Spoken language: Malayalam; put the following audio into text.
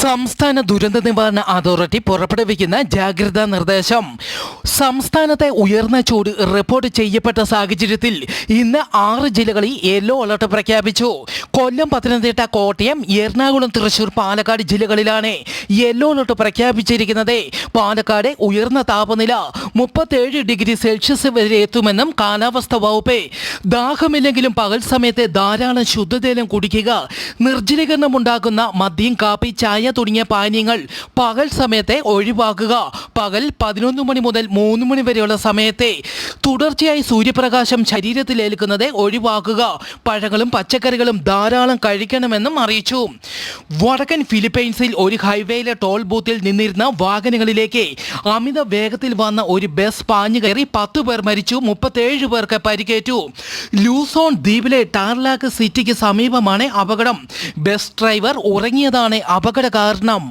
സംസ്ഥാന ദുരന്ത നിവാരണ അതോറിറ്റി പുറപ്പെടുവിക്കുന്ന ജാഗ്രതാ നിർദ്ദേശം. സംസ്ഥാനത്തെ ഉയർന്ന ചൂട് റിപ്പോർട്ട് ചെയ്യപ്പെട്ട സാഹചര്യത്തിൽ ഇന്ന് 6 ജില്ലകളിൽ യെല്ലോ അലർട്ട് പ്രഖ്യാപിച്ചു. കൊല്ലം, പത്തനംതിട്ട, കോട്ടയം, എറണാകുളം, തൃശൂർ, പാലക്കാട് ജില്ലകളിലാണ് യെല്ലോ അലർട്ട് പ്രഖ്യാപിച്ചിരിക്കുന്നത്. പാലക്കാട് ഉയർന്ന താപനില 37 ഡിഗ്രി സെൽഷ്യസ് വരെ എത്തുമെന്നും കാലാവസ്ഥാ വകുപ്പ്. ദാഹമില്ലെങ്കിലും പകൽ സമയത്ത് ധാരാളം ശുദ്ധജലം കുടിക്കുക. നിർജ്ജലീകരണം ഉണ്ടാകുന്ന മദ്യം, കാപ്പി, ചായ തുടങ്ങിയ പാനീയങ്ങൾ പകൽ സമയത്തെ ഒഴിവാക്കുക. പകൽ 11 മണി മുതൽ 3 മണി വരെയുള്ള സമയത്തെ തുടർച്ചയായി സൂര്യപ്രകാശം ശരീരത്തിൽ ഏൽക്കുന്നത് ഒഴിവാക്കുക. പഴങ്ങളും പച്ചക്കറികളും ധാരാളം കഴിക്കണമെന്നും അറിയിച്ചു. വടക്കൻ ഫിലിപ്പൈൻസിൽ ഒരു ഹൈവേയിലെ ടോൾ ബൂത്തിൽ നിന്നിരുന്ന വാഹനങ്ങളിലേക്ക് അമിത വേഗത്തിൽ വന്ന ഒരു ബസ് പാഞ്ഞു കയറി 10 പേർ മരിച്ചു, 37 പേർക്ക് പരിക്കേറ്റു. ലൂസോൺ ദ്വീപിലെ ടാർലാക്ക് സിറ്റിക്ക് സമീപമാണ് അപകടം. ബസ് ഡ്രൈവർ ഉറങ്ങിയതാണ് അപകട കാരണം.